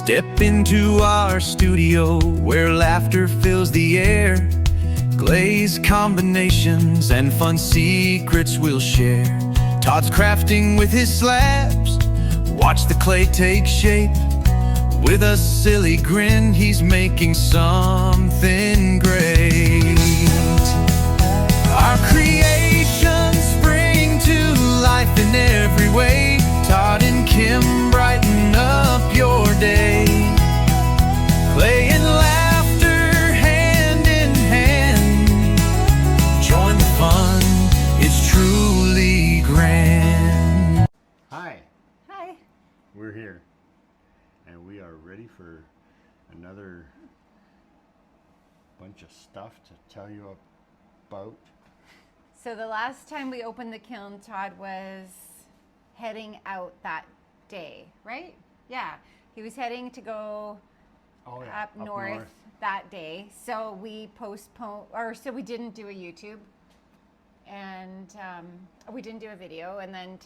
Step into our studio where laughter fills the air. Glaze combinations and fun secrets we'll share. Todd's crafting with his slabs. Watch the clay take shape. With a silly grin, he's making something great. Our creations spring to life in every way. Todd and Kim brighten up your day. Clay and laughter hand in hand. Join the fun, it's truly grand. Hi, Hi. we're here and we are ready for another bunch of stuff to tell you about. So the last time we opened the kiln, Todd was heading out that day, right? Yeah, he was heading to go up north that day. So we we didn't do a YouTube, and we didn't do a video. And then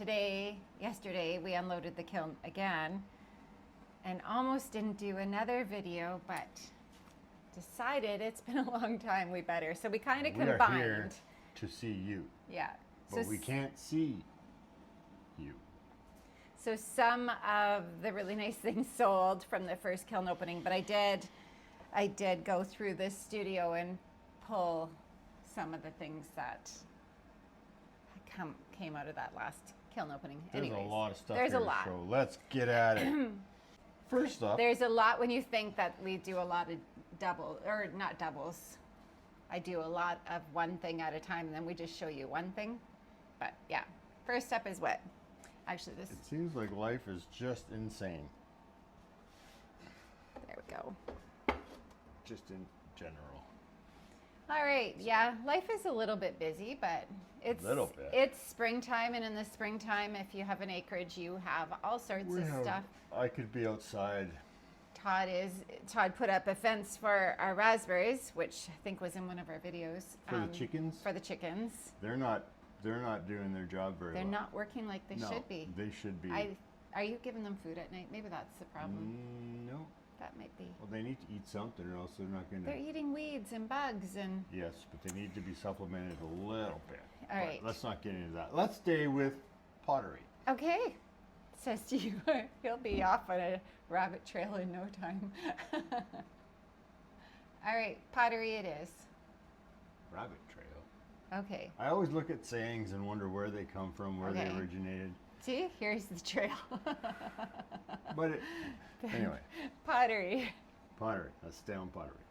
yesterday, we unloaded the kiln again, and almost didn't do another video, but decided it's been a long time, we better. So we kind of combined. We are here to see you. Yeah. But we can't see you. So some of the really nice things sold from the first kiln opening, but I did go through this studio and pull some of the things that came out of that last kiln opening. There's Anyways, a lot of stuff there's here a lot. So let's get at it. First up, There's a lot when you think that we do a lot of not doubles. I do a lot of one thing at a time, and then we just show you one thing. But yeah, first up is what? Actually, it seems like life is just insane. There we go. Just in general. All right, yeah, life is a little bit busy, but it's springtime, and in the springtime, if you have an acreage, you have all sorts of stuff. I could be outside. Todd put up a fence for our raspberries, which I think was in one of our videos. For the chickens? For the chickens. They're not doing their job very well. They're not working like they should be. They should be. Are you giving them food at night? Maybe that's the problem. No. That might be. Well, they need to eat something, or else they're not going to. They're eating weeds and bugs and. Yes, but they need to be supplemented a little bit. All right. Let's not get into that. Let's stay with pottery. Okay. Says to you, he'll be off on a rabbit trail in no time. All right, pottery it is. Rabbit trail. Okay. I always look at sayings and wonder where they come from, where they originated. See, here's the trail. But anyway. Pottery. Pottery. Let's stay on pottery.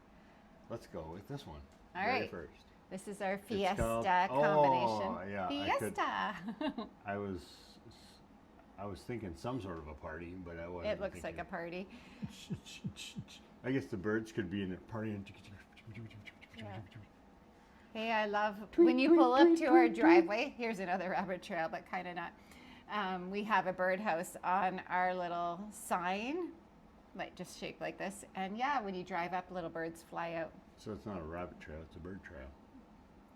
Let's go with this one. All right. First. This is our Fiesta combination. Oh, yeah. Fiesta. I was thinking some sort of a party, but I wasn't. It looks like a party. I guess the birds could be in a party. Yeah. Hey, I love when you pull up to our driveway. Here's another rabbit trail, but kind of not. We have a birdhouse on our little sign, like just shaped like this. And yeah, when you drive up, little birds fly out. So it's not a rabbit trail, it's a bird trail.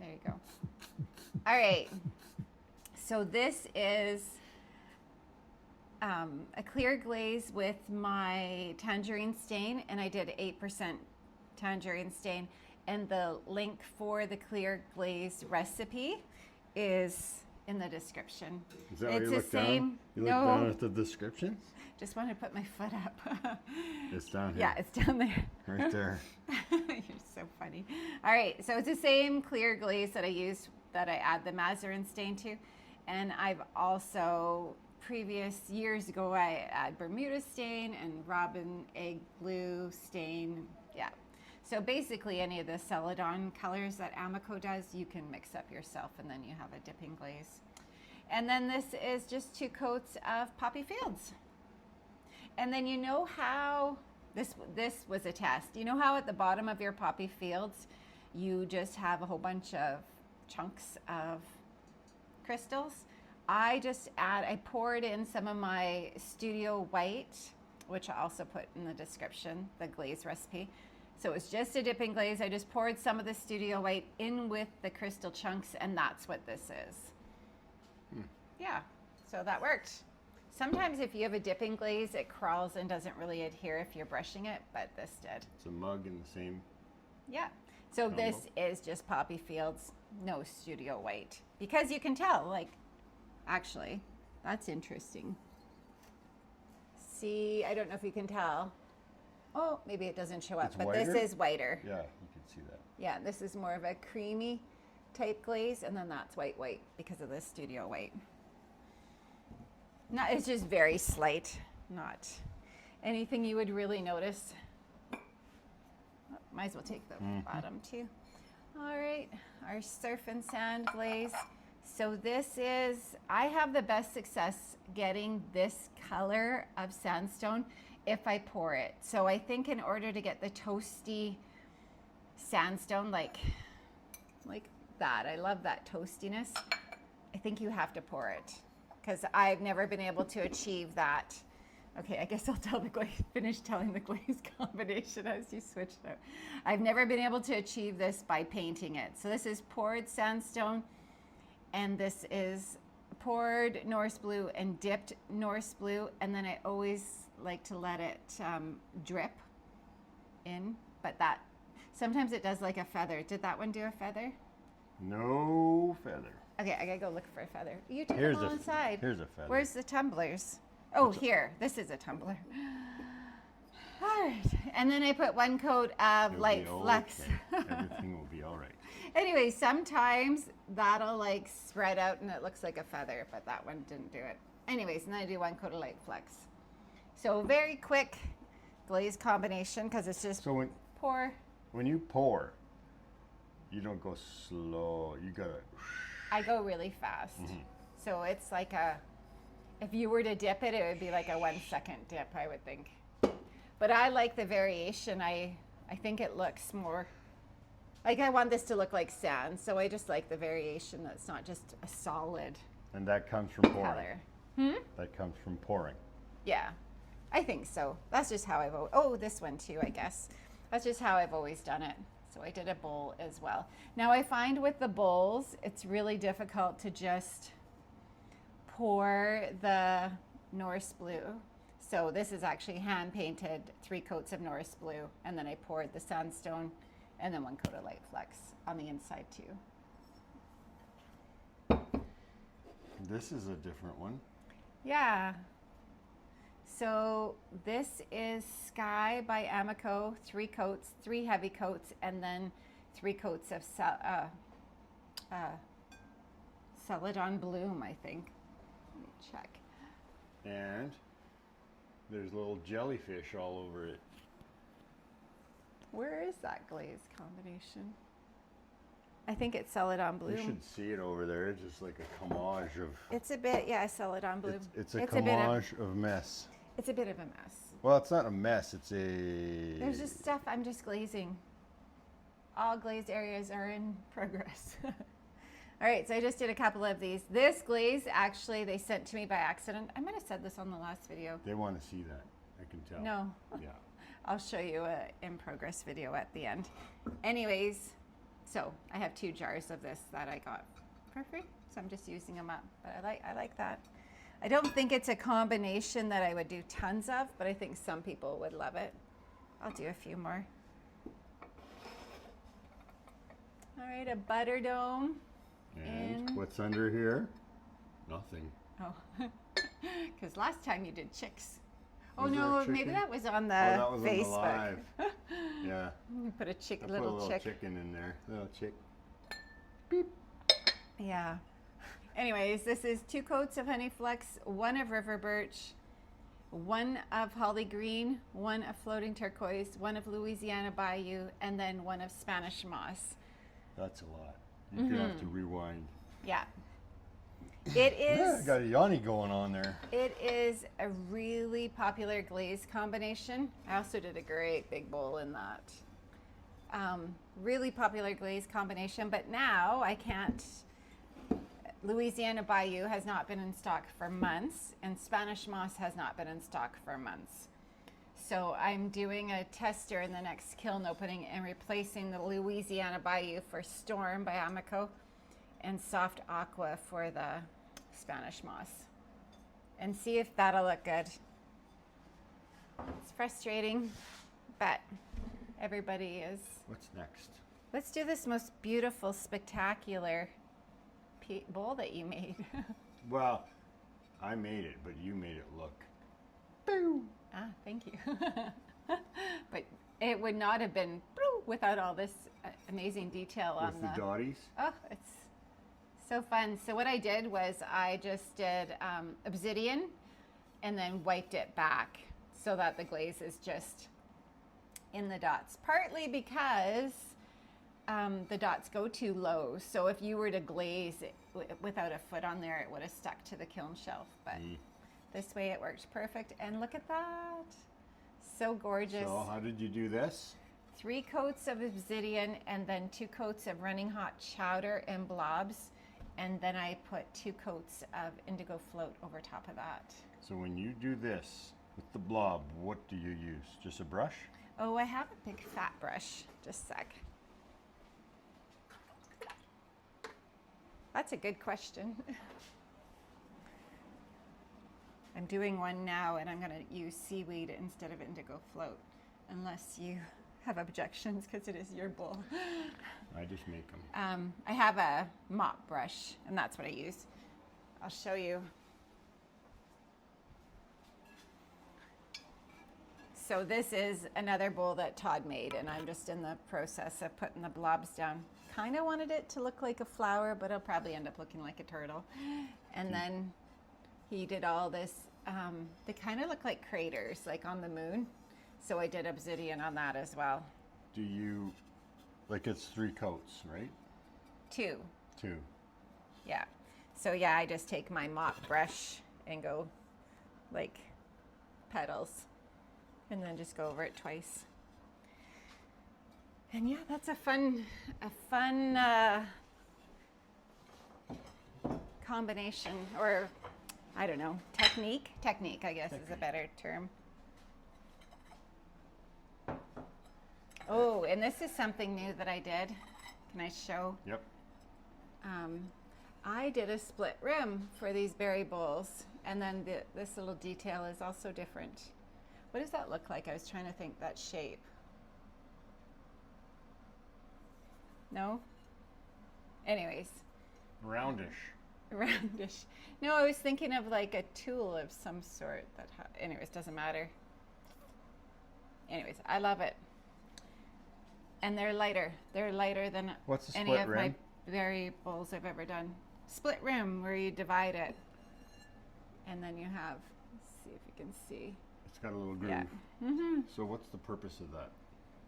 There you go. All right. So this is a clear glaze with my tangerine stain, and I did 8% tangerine stain. And the link for the clear glaze recipe is in the description. Is that where you look down? You look down at the descriptions? Just want to put my foot up. It's down here. Yeah, it's down there. Right there. You're so funny. All right, so it's the same clear glaze that I use, that I add the mazerine stain to. And I've also, previous years ago, I add Bermuda stain and robin egg glue stain. Yeah. So basically any of the Celadon colors that Amico does, you can mix up yourself, and then you have a dipping glaze. And then this is just 2 coats of Poppy Fields. And then you know how, this was a test. You know how at the bottom of your Poppy Fields, you just have a whole bunch of chunks of crystals? I poured in some of my Studio White, which I also put in the description, the glaze recipe. So it was just a dipping glaze. I just poured some of the Studio White in with the crystal chunks, and that's what this is. Yeah, so that worked. Sometimes if you have a dipping glaze, it crawls and doesn't really adhere if you're brushing it, but this did. It's a mug in the same. Yeah. So this is just Poppy Fields, no studio white. Because you can tell, like, actually, that's interesting. See, I don't know if you can tell. Oh, maybe it doesn't show up, It's but whiter? this is whiter. Yeah, you can see that. Yeah, this is more of a creamy type glaze, and then that's white because of the studio white. No, it's just very slight, not anything you would really notice. Oh, might as well take the bottom too. All right, our surf and sand glaze. So this is, I have the best success getting this color of sandstone if I pour it. So I think in order to get the toasty sandstone like that, I love that toastiness, I think you have to pour it because I've never been able to achieve that. Okay, I guess I'll tell the glaze, finish telling the glaze combination as you switch it out. I've never been able to achieve this by painting it. So this is poured sandstone, and this is poured Norse blue and dipped Norse blue, and then I always like to let it drip in, but that sometimes it does like a feather. Did that one do a feather? No feather. Okay, I gotta go look for a feather. You took Here's them all a- inside. here's a feather. Where's the tumblers? Oh, here. This is a tumbler. All right, and then I put one coat of It'll light be flex. okay. Everything will be all right. Anyway, sometimes that'll like spread out and it looks like a feather, but that one didn't do it. Anyways, and then I do one coat of light flex. So very quick glaze combination because it's just So pour. when you pour, you don't go slow. You gotta. I go really fast. So it's like if you were to dip it, it would be like a 1 second dip, I would think. But I like the variation. I think it looks more, like I want this to look like sand. So I just like the variation that's not just a solid And that comes from pouring. color. That comes from pouring. Yeah, I think so. That's just how I've, oh, this one too, I guess. That's just how I've always done it. So I did a bowl as well. Now I find with the bowls, it's really difficult to just pour the Norse blue. So this is actually hand painted 3 coats of Norse blue, and then I poured the sandstone and then 1 coat of light flex on the inside too. This is a different one. Yeah. So this is Sky by Amico, 3 coats, 3 heavy coats, and then 3 coats of Celadon Bloom, I think. Let me check. And there's little jellyfish all over it. Where is that glaze combination? I think it's Celadon Bloom. You should see it over there. It's just like a collage of. It's a bit, yeah, Celadon Bloom. It's a bit of- collage of mess. It's a bit of a mess. Well, it's not a mess. It's a. There's just stuff I'm just glazing. All glazed areas are in progress. All right, so I just did a couple of these. This glaze, actually, they sent to me by accident. I might have said this on the last video. They want to see that. I can tell. No, Yeah. I'll show you a in progress video at the end. Anyways, so I have 2 jars of this that I got for free, so I'm just using them up. But I like that. I don't think it's a combination that I would do tons of, but I think some people would love it. I'll do a few more. All right, a butter dome. And what's under here? Nothing. Oh, because last time you did chicks. Oh Was there a no, chicken? maybe that was on the that was Facebook. on the live. Yeah. You put a chick, I put a little little chick. chicken in there. Little chick. Yeah. Anyways, this is 2 coats of honey flex, 1 of river birch, 1 of holly green, 1 of floating turquoise, 1 of Louisiana bayou, and then 1 of Spanish moss. That's a lot. You're gonna have to rewind. Yeah. It Yeah, is. got a Yanni going on there. It is a really popular glaze combination. I also did a great big bowl in that. Really popular glaze combination, but now I can't. Louisiana Bayou has not been in stock for months, and Spanish moss has not been in stock for months. So I'm doing a tester in the next kiln opening and replacing the Louisiana Bayou for Storm by Amico and Soft Aqua for the Spanish moss. and see if that'll look good. It's frustrating, but everybody is. What's next? Let's do this most beautiful, spectacular bowl that you made. Well, I made it, but you made it look. Ah, thank you. But it would not have been without all this amazing detail on With the dotties? Oh, it's so fun. So what I did was I just did obsidian and then wiped it back so that the glaze is just in the dots. Partly because the dots go too low. So if you were to glaze it without a foot on there, it would have stuck to the kiln shelf. But this way it worked perfect. And look at that. So gorgeous. So how did you do this? 3 coats of obsidian and then 2 coats of running hot chowder and blobs. And then I put 2 coats of indigo float over top of that. So when you do this with the blob, what do you use? Just a brush? Oh, I have a big fat brush. Just a sec. That's a good question. I'm doing one now and I'm going to use seaweed instead of indigo float, unless you have objections because it is your bowl. I just make them. I have a mop brush and that's what I use. I'll show you. So this is another bowl that Todd made and I'm just in the process of putting the blobs down. Kind of wanted it to look like a flower, but it'll probably end up looking like a turtle. And then he did all this, they kind of look like craters, like on the moon. So I did obsidian on that as well. Do you, like it's 3 coats, right? 2. 2. Yeah. So yeah, I just take my mop brush and go like petals and then just go over it twice. And yeah, that's a fun combination, or I don't know, technique, I guess is a better term. Oh, and this is something new that I did. Can I show? Yep. I did a split rim for these berry bowls, and then this little detail is also different. What does that look like? I was trying to think that shape. No? Anyways. Roundish. Roundish. No, I was thinking of like a tool of some sort that, anyways, doesn't matter. Anyways, I love it. And they're lighter. They're lighter than What's a any split of rim? my berry bowls I've ever done. Split rim, where you divide it. And then you have, let's see if you can see. It's got a little groove. Yeah. So what's the purpose of that?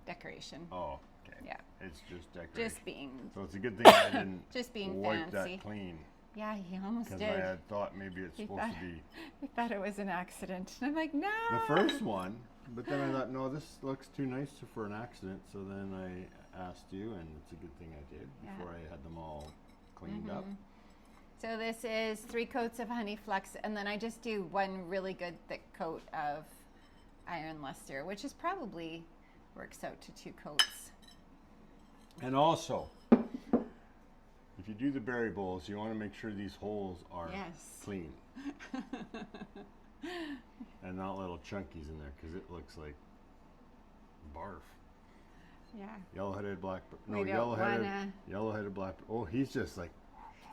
Decoration. Oh, okay. Yeah. It's just decoration. Just being, So it's a good thing I didn't just being wipe fancy. that clean. Yeah, he almost Because did. I had thought maybe it's supposed to be I thought it was an accident. And I'm like, no. the first one, but then I thought, no, this looks too nice for an accident. So then I asked you, and it's a good thing I did before I had them all cleaned up. So this is 3 coats of honey flux, and then I just do 1 really good thick coat of iron luster, which is probably works out to 2 coats. And also, if you do the berry bowls, you want to make sure these holes are clean. And not little chunkies in there, because it looks like barf. Yeah. Yellow-headed black. No, We don't yellow-headed black. Oh, he's just like.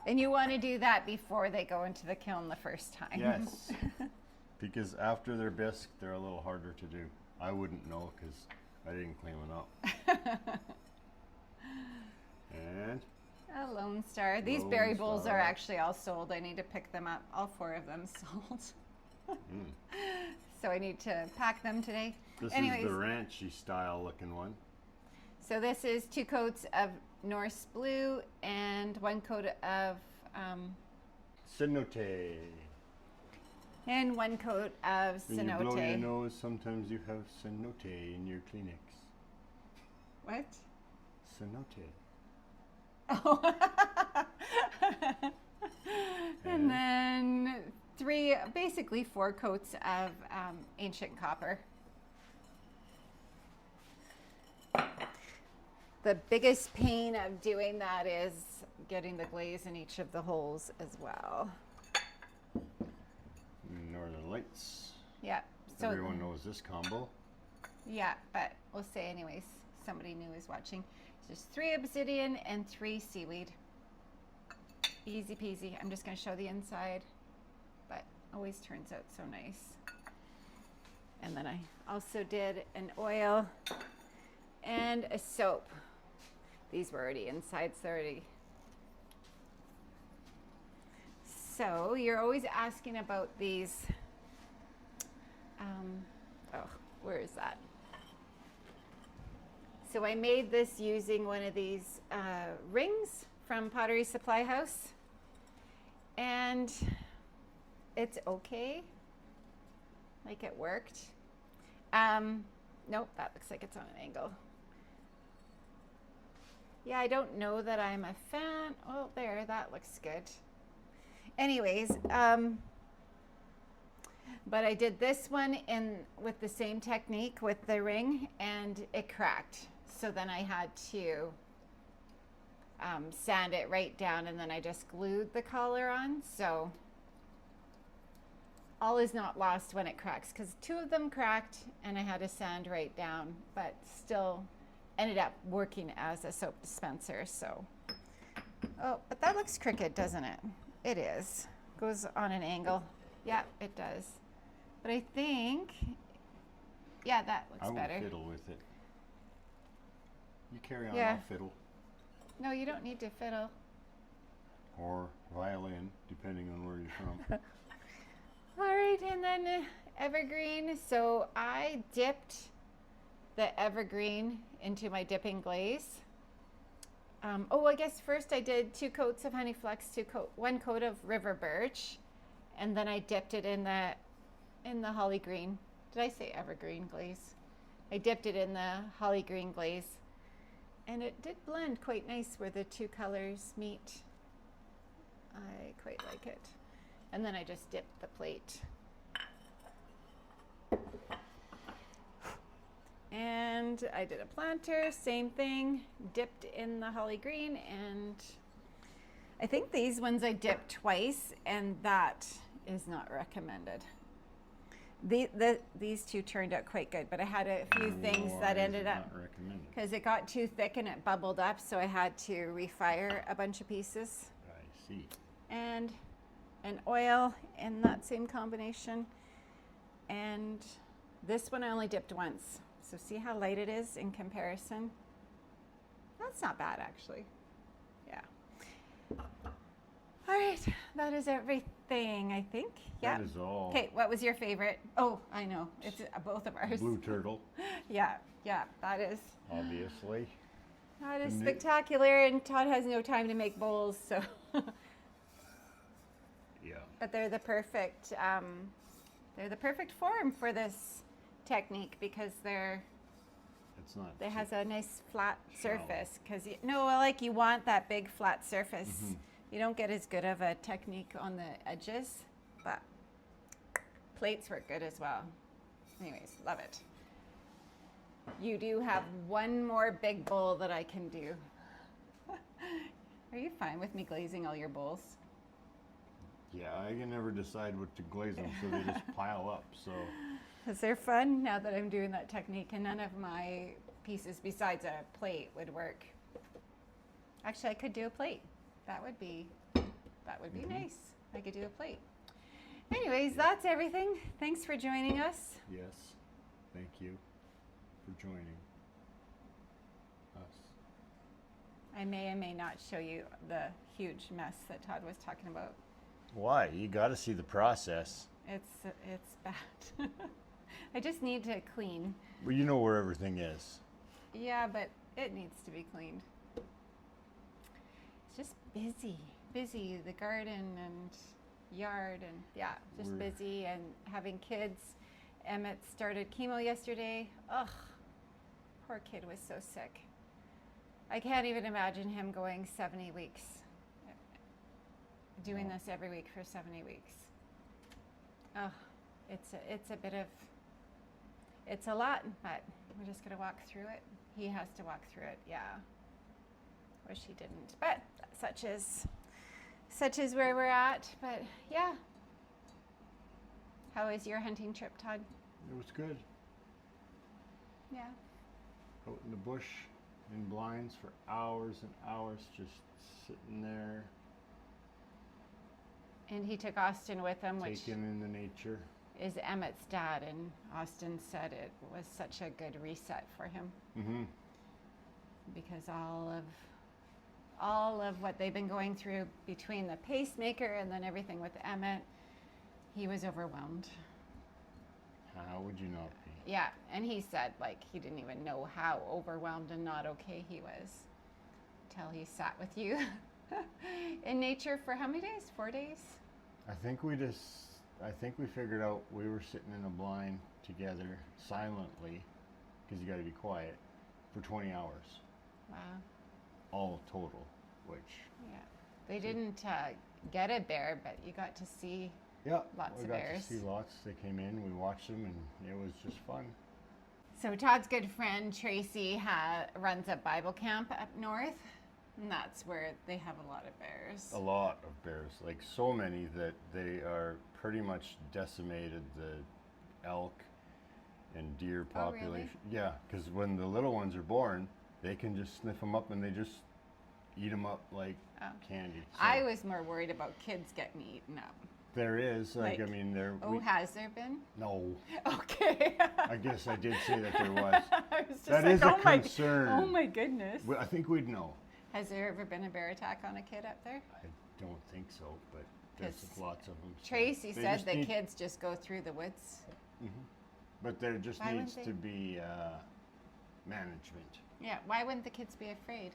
And you want to do that before they go into the kiln the first time. Yes. Because after they're bisque, they're a little harder to do. I wouldn't know because I didn't clean them up. And A Lone Star. These Lone berry bowls Star. are actually all sold. I need to pick them up. All 4 of them sold. So I need to pack them today. this Anyways, is the ranchy style looking one. so this is 2 coats of Norse Blue and 1 coat of Cenote. and 1 coat of When you blow your Cenote. nose, sometimes you have cenote in your Kleenex. What? Cenote. Oh. And then 3, basically 4 coats of ancient copper. The biggest pain of doing that is getting the glaze in each of the holes as well. Dolomites. Yeah. So Everyone knows this combo. yeah, but we'll say anyways, somebody new is watching. It's just 3 obsidian and 3 seaweed. Easy peasy. I'm just going to show the inside, but always turns out so nice. And then I also did an oil and a soap. These were already inside, so already. So you're always asking about these. Oh, where is that? So I made this using one of these rings from Pottery Supply House, and it's okay. Like it worked. Nope, that looks like it's on an angle. Yeah, I don't know that I'm a fan. Oh, there, that looks good. Anyways, but I did this one with the same technique with the ring, and it cracked. So then I had to sand it right down, and then I just glued the collar on. So all is not lost when it cracks, because 2 of them cracked and I had to sand right down, but still ended up working as a soap dispenser. So, oh, but that looks crooked, doesn't it? It is. Goes on an angle. Yeah, it does. But I think, yeah, that looks better. I will fiddle with it. You carry on, Yeah. I'll fiddle. No, you don't need to fiddle. Or violin, depending on where you're from. All right, and then evergreen. So I dipped the evergreen into my dipping glaze. Oh, I guess first I did 2 coats of honey flex, 1 coat of river birch, and then I dipped it in the holly green. Did I say evergreen glaze? I dipped it in the holly green glaze, and it did blend quite nice where the 2 colors meet. I quite like it. And then I just dipped the plate. And I did a planter, same thing, dipped in the holly green, and I think these ones I dipped twice, and that is not recommended. These 2 turned out quite good, but I had a few things that ended up, because it got too thick and it bubbled up, so I had to refire a bunch of pieces. I see. And an oil in that same combination. And this one I only dipped once. So see how light it is in comparison? That's not bad, actually. Yeah. All right, that is everything, I think. Yeah. That is all. Okay, what was your favorite? Oh, I know. It's both of ours. Blue turtle. Yeah, that is. Obviously. That is spectacular, and Todd has no time to make bowls, so. Yeah. But they're the perfect form for this technique, because It's not. it has a nice flat surface. Because like you want that big flat surface. Mm-hmm. You don't get as good of a technique on the edges, but plates work good as well. Anyways, love it. You do have one more big bowl that I can do. Are you fine with me glazing all your bowls? Yeah, I can never decide what to glaze them, so they just pile up. So. Because they're fun now that I'm doing that technique, and none of my pieces besides a plate would work. Actually, I could do a plate. That would be nice. I could do a plate. Anyways, that's everything. Thanks for joining us. Yes, thank you for joining us. I may or may not show you the huge mess that Todd was talking about. Why? You got to see the process. It's bad. I just need to clean. Well, you know where everything is. Yeah, but it needs to be cleaned. It's just busy. The garden and yard, and just busy, and having kids. Emmett started chemo yesterday. Ugh, poor kid was so sick. I can't even imagine him going 70 weeks. Doing this every week for 70 weeks. Oh, it's a lot, but we're just gonna walk through it. He has to walk through it, yeah. Wish he didn't, but such is where we're at. But yeah, How was your hunting trip, Todd? It was good. Yeah. Out in the bush, in blinds for hours and hours, just sitting there, And he took Austin with him, which taking in the nature. is Emmett's dad, and Austin said it was such a good reset for him Mm-hmm. because all of what they've been going through between the pacemaker and then everything with Emmett, he was overwhelmed. How would you not be? Yeah, and he said like he didn't even know how overwhelmed and not okay he was till he sat with you in nature for how many days? 4 days? I think we figured out we were sitting in a blind together silently, because you got to be quiet, for 20 hours, Wow. all total, which, Yeah. They didn't get a bear, but you got to see yeah, Lots we of got bears. to see lots. They came in, we watched them, and it was just fun. So Todd's good friend Tracy runs a Bible camp up north, and that's where they have a lot of bears. A lot of bears, like so many that they are pretty much decimated the elk and deer Oh, really? population. Yeah, because when the little ones are born, they can just sniff them up and they just eat them up like Oh. candy. So I was more worried about kids getting eaten up. there is, like, I like- mean, there. Oh, has there been? No, Okay. I guess I did say that there was. I was just That like, is a oh my, concern. oh my goodness. Well, I think we'd know. Has there ever been a bear attack on a kid up there? I don't think so, but there's 'Cause lots of them. so Tracy they said just that need- kids just go through the woods. But there just Why needs wouldn't to be management. Yeah, why wouldn't the kids be afraid?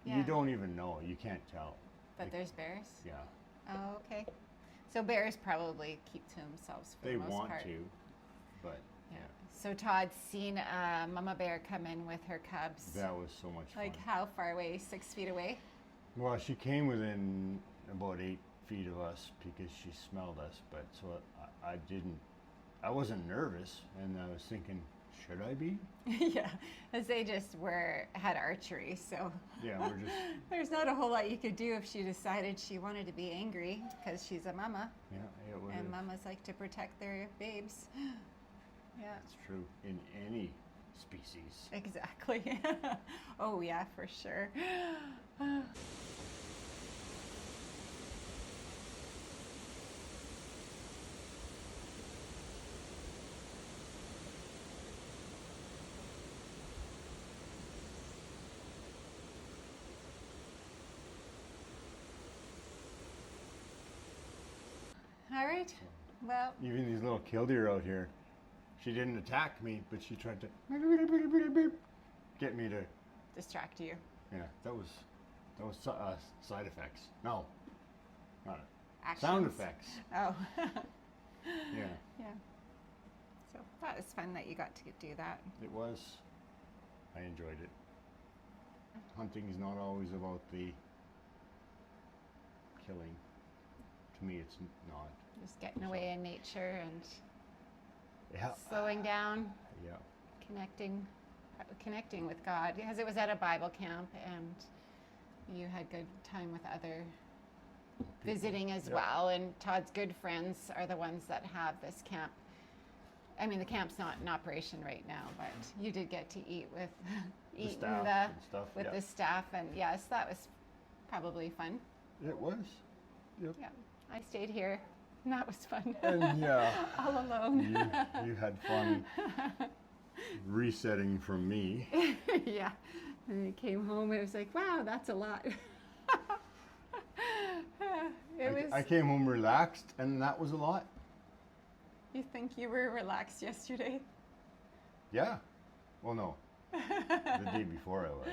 Yeah. You don't even know. You can't tell. That Like, there's bears? yeah, Oh, okay. So bears probably keep to themselves for they the most want part. to, but Yeah. So Todd's seen a mama bear come in with her cubs. that was so much fun. Like how far away? 6 feet away? Well, she came within about 8 feet of us because she smelled us, but so I wasn't nervous, and I was thinking, should I be? Yeah, as they just had archery, so Yeah, we're just, there's not a whole lot you could do if she decided she wanted to be angry because she's a mama, yeah, it was. and mamas like to protect their babes. Yeah, It's true in any species. exactly. Oh yeah, for sure. All right. Well, Even these little killdeer out here, she didn't attack me, but she tried to get me to. distract you. Yeah, that was side effects. No, not Actions. sound effects. Oh. Yeah, Yeah. So that was fun that you got to do that. it was. I enjoyed it. Hunting is not always about the killing. To me, it's not. Just getting away in nature and Yeah. slowing down, Yeah. connecting with God, because it was at a Bible camp and you had good time with other visiting as Yeah. well. And Todd's good friends are the ones that have this camp. I mean, the camp's not in operation right now, but you did get to eat with staff and stuff, with yeah. the staff, and yes, that was probably fun. It was. Yep. Yeah, I stayed here, and that was fun. And yeah. All alone. You had fun resetting from me. Yeah. And I came home, it was like, wow, that's a lot. I came home relaxed, and that was a lot. You think you were relaxed yesterday? Yeah. Well, no. The day before I was.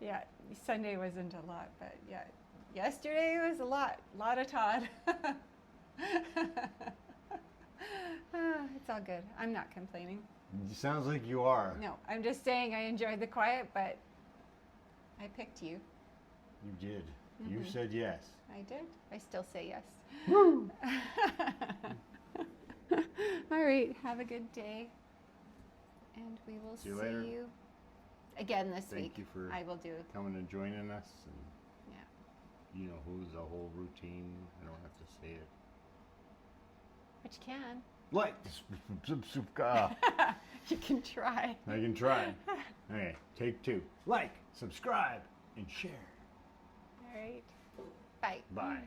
Yeah, Sunday wasn't a lot, but yeah, yesterday was a lot of Todd. It's all good. I'm not complaining. It sounds like you are. No, I'm just saying I enjoyed the quiet, but I picked you. You did. You said yes. I did. I still say yes. Woo! All right. Have a good day. And we will See you later. you again this week. Thank you for I will do. coming and joining us. And Yeah. you know who's the whole routine. I don't have to say it. But you can. Like, You can try. I can try. Okay, take 2. Like, subscribe, and share. All right. Bye. Bye.